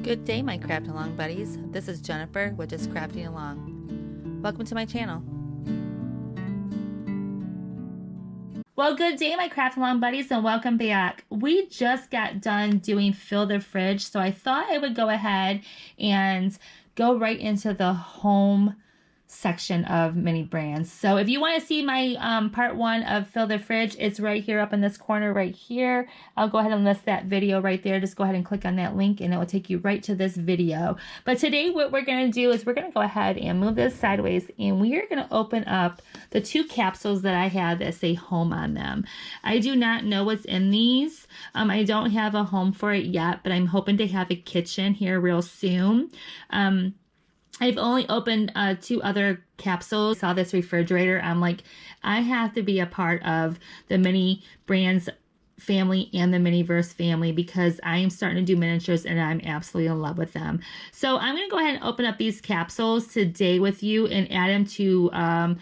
Good day, my craft along buddies. This is Jennifer with Just Crafting Along. Welcome to my channel. Well, good day, my craft along buddies, and welcome back. We just got done doing fill the fridge, so I thought I would go ahead and go right into the home section of mini brands. So if you want to see my part one of fill the fridge, it's right here up in this corner right here. I'll go ahead and list that video right there. Just go ahead and click on that link and it will take you right to this video. But today what we're going to do is we're going to go ahead and move this sideways, and we are going to open up the two capsules that I have that say home on them. I do not know what's in these. I don't have a home for it yet, but I'm hoping to have a kitchen here real soon. I've only opened two other capsules. Saw this refrigerator. I'm like, I have to be a part of the mini brands family and the Miniverse family because I am starting to do miniatures and I'm absolutely in love with them. So I'm going to go ahead and open up these capsules today with you and add them to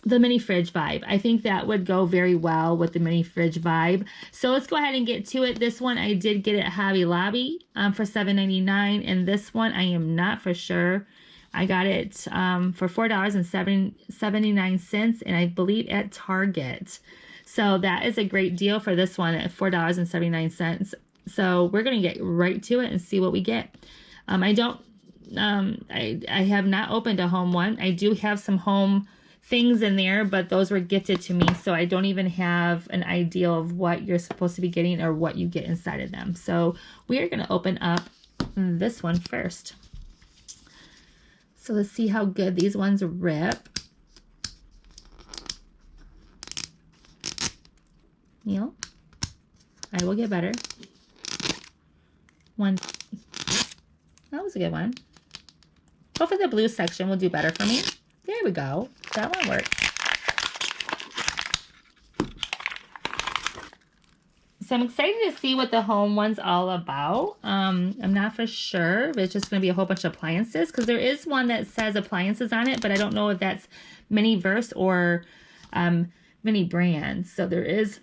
the mini fridge vibe. I think that would go very well with the mini fridge vibe. So let's go ahead and get to it. This one I did get at Hobby Lobby for $7.99, and this one I am not for sure. I got it for $4.79, and I believe at Target. So that is a great deal for this one at $4.79. So we're gonna get right to it and see what we get. I have not opened a home one. I do have some home things in there, but those were gifted to me, so I don't even have an idea of what you're supposed to be getting or what you get inside of them. So we are going to open up this one first. So let's see how good these ones rip. Neil, I will get better. One. That was a good one. Hopefully the blue section will do better for me. There we go. That one worked. So I'm excited to see what the home one's all about. I'm not for sure if it's just going to be a whole bunch of appliances, because there is one that says appliances on it, but I don't know if that's Miniverse or mini brands. So there is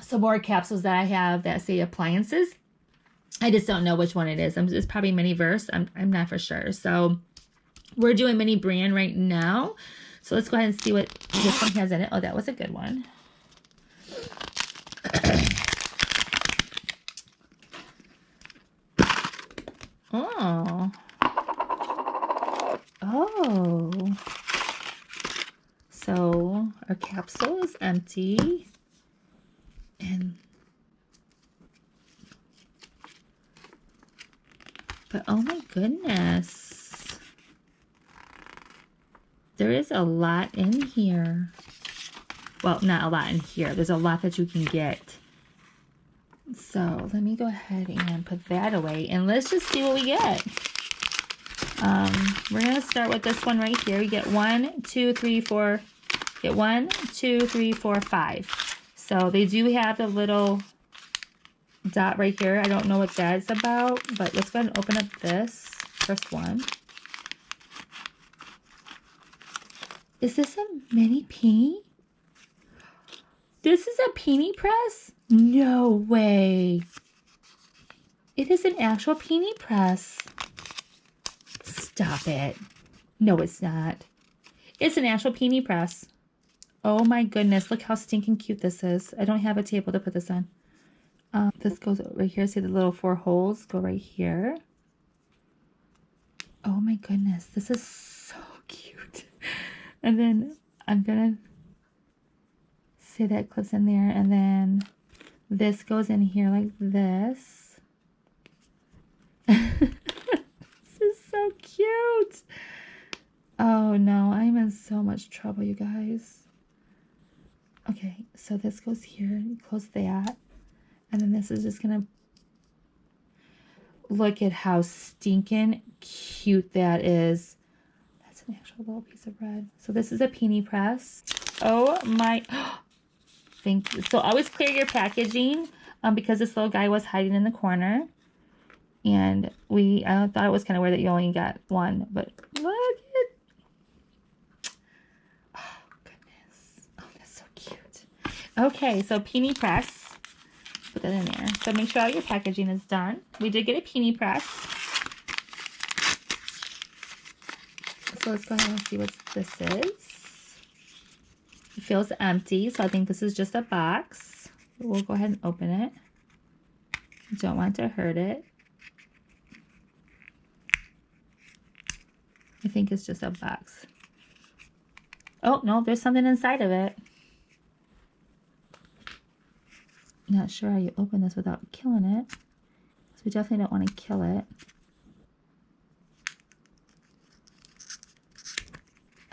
some more capsules that I have that say appliances. I just don't know which one it is. It's probably Miniverse. I'm not for sure. So we're doing mini brand right now. So let's go ahead and see what this one has in it. Oh, that was a good one. Oh. Oh. So our capsule is empty. But oh my goodness. There is a lot in here. Well, not a lot in here. There's a lot that you can get. So let me go ahead and put that away. And let's just see what we get. We're going to start with this one right here. You get 1, 2, 3, 4. Get 1, 2, 3, 4, 5. So they do have the little dot right here. I don't know what that's about. But let's go ahead and open up this first one. Is this a mini peony? This is a peony press? No way. It is an actual peony press. Stop it. No, it's not. It's an actual peony press. Oh my goodness. Look how stinking cute this is. I don't have a table to put this on. This goes right here. See the little 4 holes go right here. Oh my goodness. This is so cute. And then I'm going to say that clips in there. And then this goes in here like this. This is so cute. Oh no, I'm in so much trouble, you guys. Okay, so this goes here. Close that. And then this is just going to... Look at how stinking cute that is. An actual little piece of bread. So this is a peony press. Oh my, thank you. So always clear your packaging because this little guy was hiding in the corner. And I thought it was kind of weird that you only got one, but look at, oh goodness. Oh, that's so cute. Okay, so peony press. put that in there. So make sure all your packaging is done. We did get a peony press. So let's go ahead and see what this is. It feels empty, so I think this is just a box. We'll go ahead and open it. Don't want to hurt it. I think it's just a box. Oh, no, there's something inside of it. Not sure how you open this without killing it. So we definitely don't want to kill it.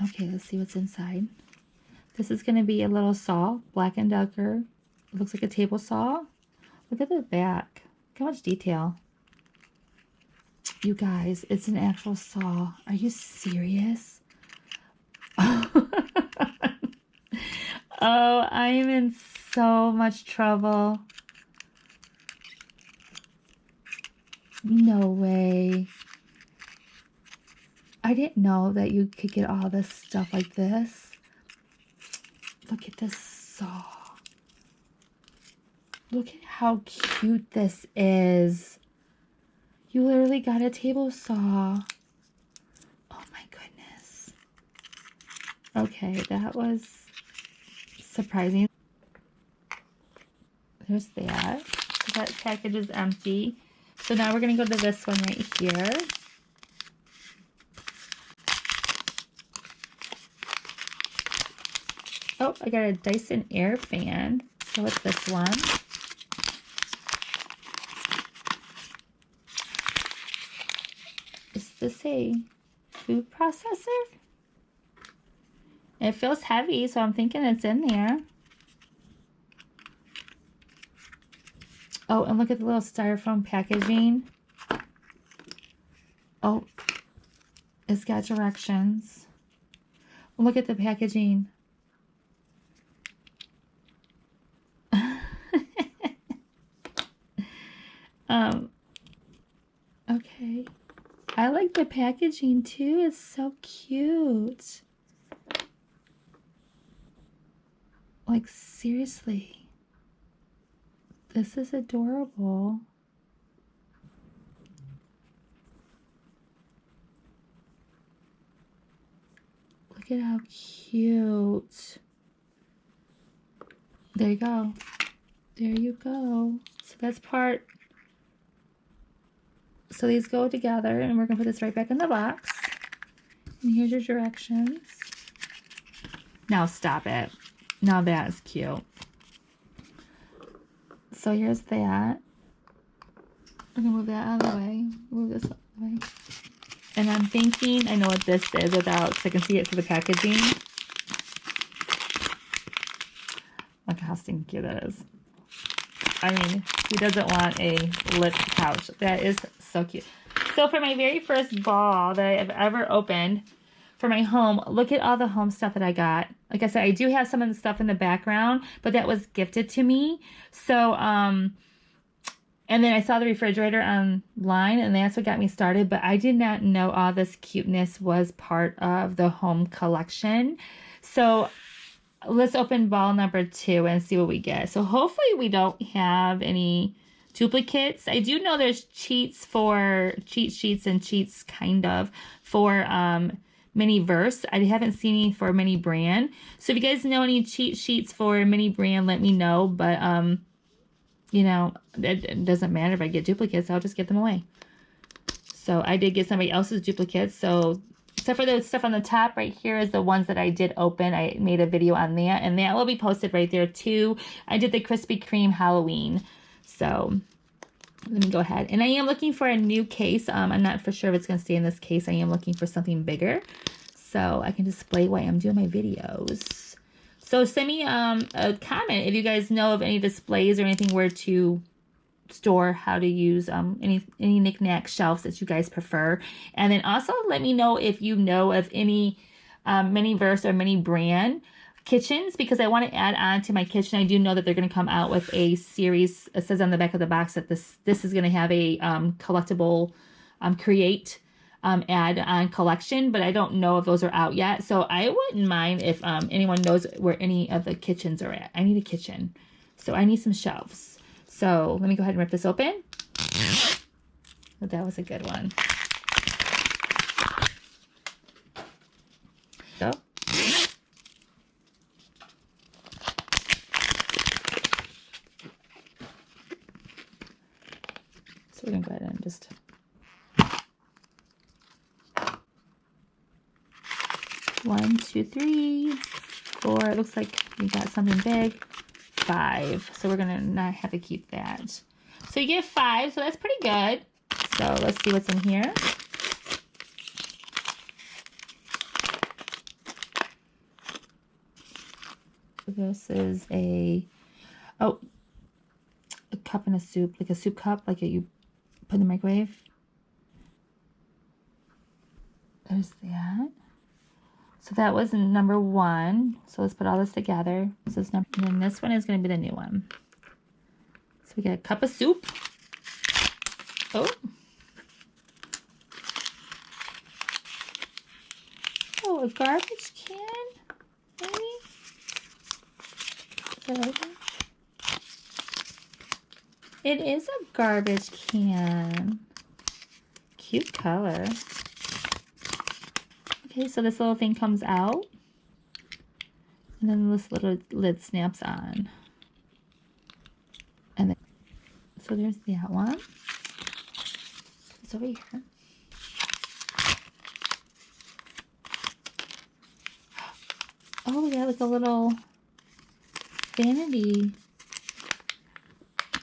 Okay, let's see what's inside. This is going to be a little saw, Black & Decker. It looks like a table saw. Look at the back. Look how much detail. You guys, it's an actual saw. Are you serious? Oh, I am in so much trouble. No way. I didn't know that you could get all this stuff like this. Look at this saw. Look at how cute this is. You literally got a table saw. Oh my goodness. Okay, that was surprising. There's that. So that package is empty. So now we're going to go to this one right here. Oh, I got a Dyson air fan. So what's this one? Is this a food processor? It feels heavy, so I'm thinking it's in there. Oh, and look at the little styrofoam packaging. Oh, it's got directions. Look at the packaging. Okay. I like the packaging too. It's so cute. Like, seriously. This is adorable. Look at how cute. There you go. There you go. So that's part. So these go together, and we're going to put this right back in the box. And here's your directions. Now stop it. Now that's cute. So here's that. I'm going to move that out of the way. Move this out of the way. And I'm thinking, I know what this is without, so I can see it through the packaging. Look how stinky that is. I mean, who doesn't want a lift couch? That is so cute. So for my very first ball that I've ever opened for my home, look at all the home stuff that I got. Like I said, I do have some of the stuff in the background, but that was gifted to me. So, and then I saw the refrigerator online, and that's what got me started. But I did not know all this cuteness was part of the home collection. So let's open ball number 2 and see what we get. So hopefully we don't have any duplicates. I do know there's cheat sheets and cheats kind of for Mini Verse. I haven't seen any for Mini Brand. So if you guys know any cheat sheets for Mini Brand, let me know. But you know, it doesn't matter if I get duplicates. I'll just give them away. So I did get somebody else's duplicates. So except for the stuff on the top right here is the ones that I did open. I made a video on that, and that will be posted right there too. I did the Krispy Kreme Halloween. So let me go ahead. And I am looking for a new case. I'm not for sure if it's going to stay in this case. I am looking for something bigger so I can display while I'm doing my videos. So send me a comment if you guys know of any displays or anything where to store, how to use any knick-knack shelves that you guys prefer. And then also let me know if you know of any Mini Verse or Mini Brand kitchens, because I want to add on to my kitchen. I do know that they're going to come out with a series. It says on the back of the box that this is going to have a collectible create add-on collection, but I don't know if those are out yet. So I wouldn't mind if anyone knows where any of the kitchens are at. I need a kitchen, so I need some shelves. So let me go ahead and rip this open. Oh, that was a good one. So. So we're gonna go ahead and just. 1, 2, 3, 4. It looks like we got something big. 5. So we're gonna not have to keep that. So you get 5, so that's pretty good. So let's see what's in here. So this is a cup and a soup, like a soup cup, like you put in the microwave. There's that. So that was number 1. So let's put all this together. This is number, and then this one is going to be the new one. So we got a cup of soup. Oh. Oh, a garbage can, maybe? Is that everything? It is a garbage can. Cute color. Okay, so this little thing comes out. And then this little lid snaps on. And then, so there's that one. It's over here. Oh, we got like a little vanity.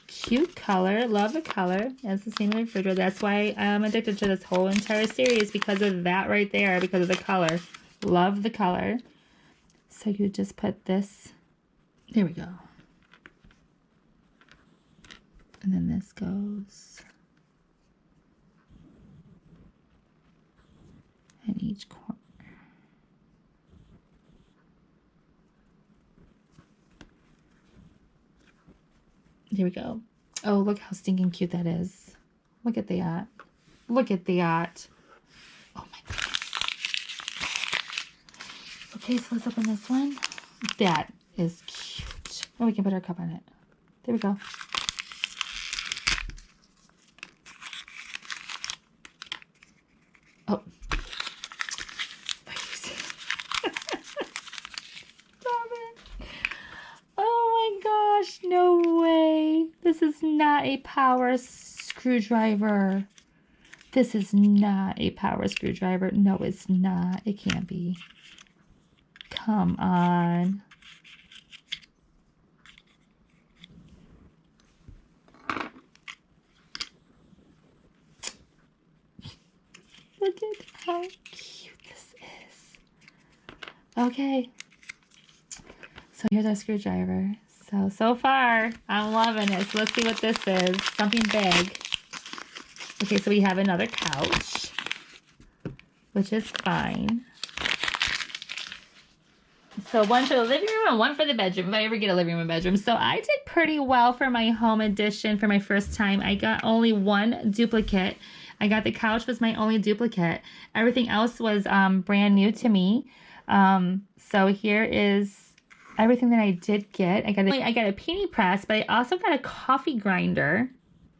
Cute color. Love the color. That's the same refrigerator. That's why I'm addicted to this whole entire series, because of that right there, because of the color. Love the color. So you just put this. There we go. And then this goes in each corner. There we go. Oh, look how stinking cute that is. Look at that. Look at that. Oh my goodness. Okay, so let's open this one. That is cute. Oh, we can put our cup on it. There we go. Oh. Stop it. Oh my gosh, no way. This is not a power screwdriver. This is not a power screwdriver. No, it's not. It can't be. Come on. Look at how cute this is. Okay. So here's our screwdriver. So far, I'm loving it. So let's see what this is. Something big. Okay, so we have another couch, which is fine. So one for the living room and one for the bedroom, if I ever get a living room and bedroom. So I did pretty well for my home edition for my first time. I got only 1 duplicate. I got the couch was my only duplicate. Everything else was brand new to me. So here is everything that I did get. I got a peony press, but I also got a coffee grinder.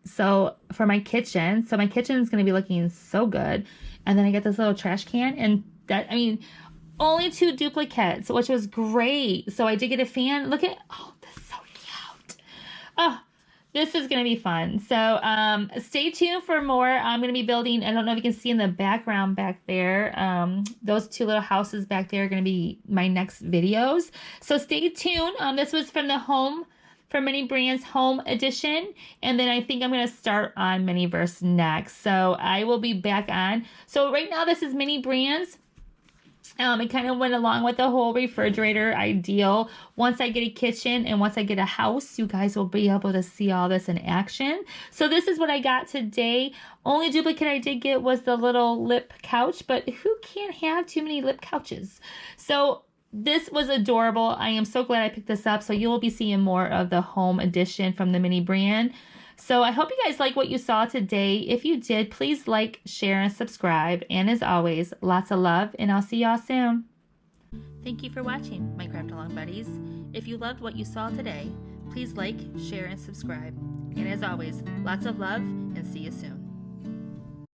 So for my kitchen. So my kitchen is going to be looking so good. And then I got this little trash can, and that, I mean, only 2 duplicates, which was great. So I did get a fan. Look at, oh, this is so cute. Oh, this is going to be fun. So stay tuned for more. I'm going to be building, I don't know if you can see in the background back there, those 2 little houses back there are going to be my next videos. So stay tuned. This was from the home, for Mini Brands Home Edition. And then I think I'm going to start on Miniverse next. So I will be back on. So right now this is Mini Brands. It kind of went along with the whole refrigerator ideal. Once I get a kitchen and once I get a house, you guys will be able to see all this in action. So this is what I got today. Only duplicate I did get was the little lip couch, but who can't have too many lip couches? So this was adorable. I am so glad I picked this up. So you will be seeing more of the home edition from the Mini brand. So I hope you guys like what you saw today. If you did, please like, share, and subscribe. And as always, lots of love, and I'll see y'all soon. Thank you for watching, my Craft Along buddies. If you loved what you saw today, Please like, share, and subscribe. And as always, lots of love and see you soon.